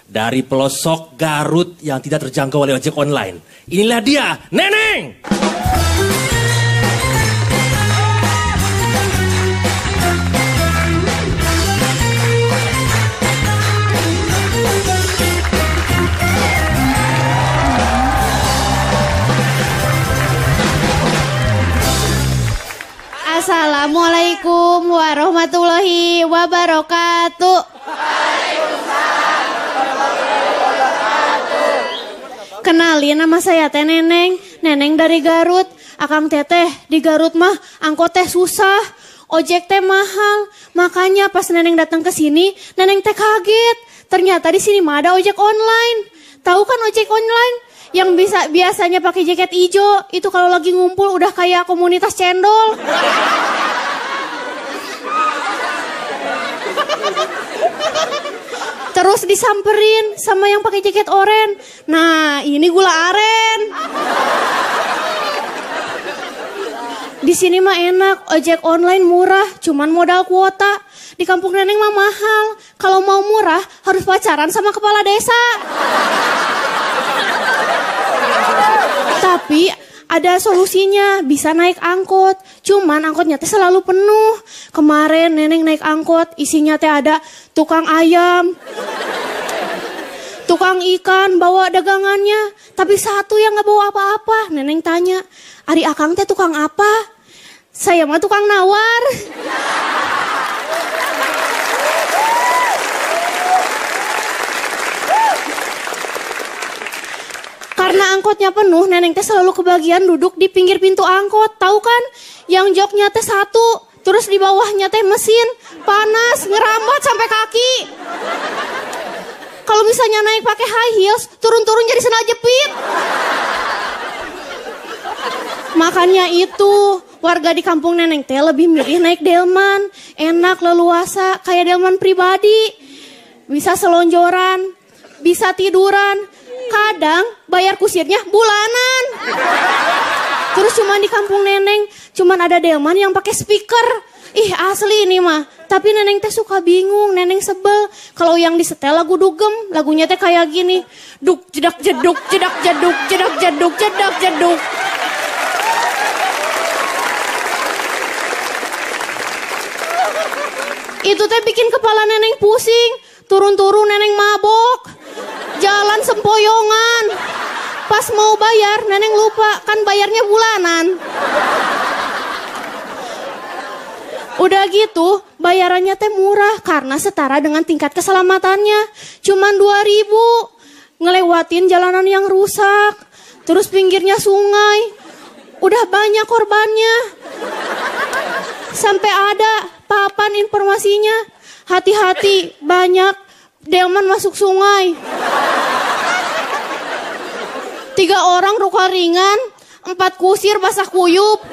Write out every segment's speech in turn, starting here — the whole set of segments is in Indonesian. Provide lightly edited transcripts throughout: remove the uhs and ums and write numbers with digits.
dari pelosok Garut yang tidak terjangkau oleh ojek online. Inilah dia, Neneng! Assalamualaikum warahmatullahi wabarakatuh. Kenalin, nama saya teh Neneng. Neneng dari Garut. Akang teteh di Garut mah angkot teh susah, ojek teh mahal. Makanya pas Neneng datang ke sini, Neneng teh kaget. Ternyata di sini mah ada ojek online. Tahu kan ojek online? Yang biasanya pakai jaket hijau, itu kalau lagi ngumpul udah kayak komunitas cendol. Terus disamperin sama yang pakai jaket oranye. Nah, ini gula aren. Di sini mah enak, ojek online murah, cuman modal kuota. Di kampung Neneng mah mahal. Kalau mau murah harus pacaran sama kepala desa. Tapi ada solusinya, bisa naik angkot. Cuman angkotnya teh selalu penuh. Kemarin Neneng naik angkot, isinya teh ada tukang ayam, tukang ikan, bawa dagangannya. Tapi satu yang gak bawa apa-apa. Neneng tanya, "Ari akang teh tukang apa?" "Saya mah tukang nawar." Karena angkotnya penuh, Neneng teh selalu kebagian duduk di pinggir pintu angkot. Tahu kan? Yang joknya teh satu, terus di bawahnya teh mesin, panas, ngerambat sampai kaki. Kalau misalnya naik pakai high heels, turun-turun jadi sendal jepit. Makanya itu, warga di kampung Neneng teh lebih milih naik delman. Enak, leluasa, kayak delman pribadi. Bisa selonjoran, bisa tiduran. Kadang bayar kusirnya bulanan. Terus cuman di kampung Neneng cuman ada delman yang pakai speaker. Ih, asli ini mah. Tapi Neneng teh suka bingung, Neneng sebel kalau yang disetel lagu dugem. Lagunya teh kayak gini. Duk jedak jeduk, jedak jeduk, jedak jeduk, jedak jeduk. Itu teh bikin kepala Neneng pusing. Turun-turun Neneng mabok. Jalan sempoyongan. Pas mau bayar, Neneng lupa, kan bayarnya bulanan. Udah gitu, bayarannya teh murah karena setara dengan tingkat keselamatannya. Cuman 2.000. Ngelewatin jalanan yang rusak. Terus pinggirnya sungai. Udah banyak korbannya. Sampai ada papan informasinya. Hati-hati, banyak delman masuk sungai. 3 orang luka ringan, 4 kusir basah kuyup,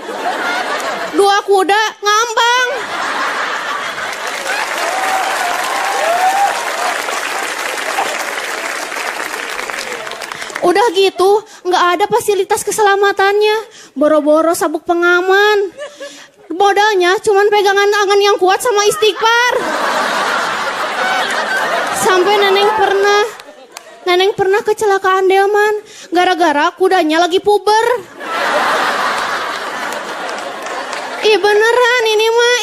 2 kuda ngambang. Udah gitu, nggak ada fasilitas keselamatannya, boro-boro sabuk pengaman. Modalnya cuman pegangan tangan yang kuat sama istighfar. Sampai Neneng pernah kecelakaan delman gara-gara kudanya lagi puber. Ih, beneran ini mah.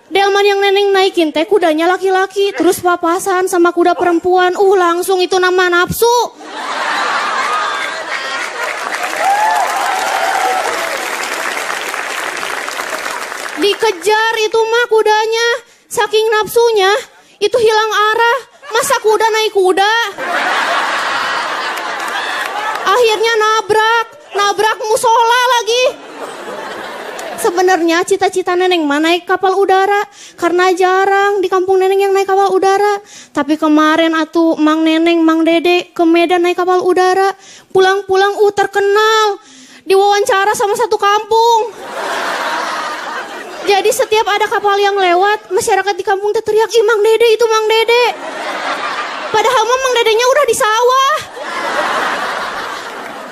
Delman yang Neneng naikin teh kudanya laki-laki, terus papasan sama kuda perempuan. Langsung itu nama nafsu. Dikejar itu mah kudanya, saking nafsunya itu hilang arah. Masa kuda naik kuda? Akhirnya nabrak musola lagi. Sebenarnya cita-cita Neneng mah naik kapal udara. Karena jarang di kampung Neneng yang naik kapal udara. Tapi kemarin atuh Mang Neneng, Mang Dede ke Medan naik kapal udara. Pulang-pulang terkenal. Diwawancara sama satu kampung. Jadi setiap ada kapal yang lewat, masyarakat di kampung teriak, "Ih, Mang Dede itu Mang Dede." Padahal Mang Dedenya udah di sawah.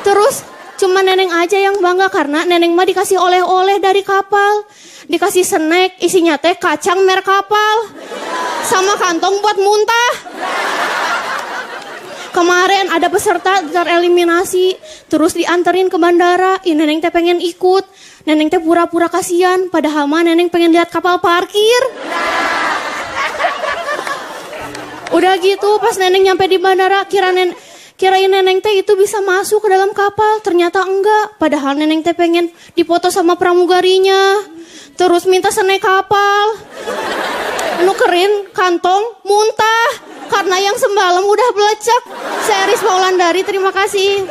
Terus cuma Neneng aja yang bangga karena Neneng mah dikasih oleh-oleh dari kapal. Dikasih snack, isinya teh kacang merek kapal. Sama kantong buat muntah. Kemarin ada peserta tereliminasi, terus dianterin ke bandara. Ih, Neneng teh pengen ikut. Neneng teh pura-pura kasihan, padahal mah Neneng pengen lihat kapal parkir. Udah gitu, pas Neneng nyampe di bandara, kirain Neneng teh itu bisa masuk ke dalam kapal. Ternyata enggak, padahal Neneng teh pengen dipoto sama pramugarinya. Terus minta snack kapal. Nukerin kantong, muntah. Karena yang semalam udah belecek. Saya Risma Wulandari, terima kasih.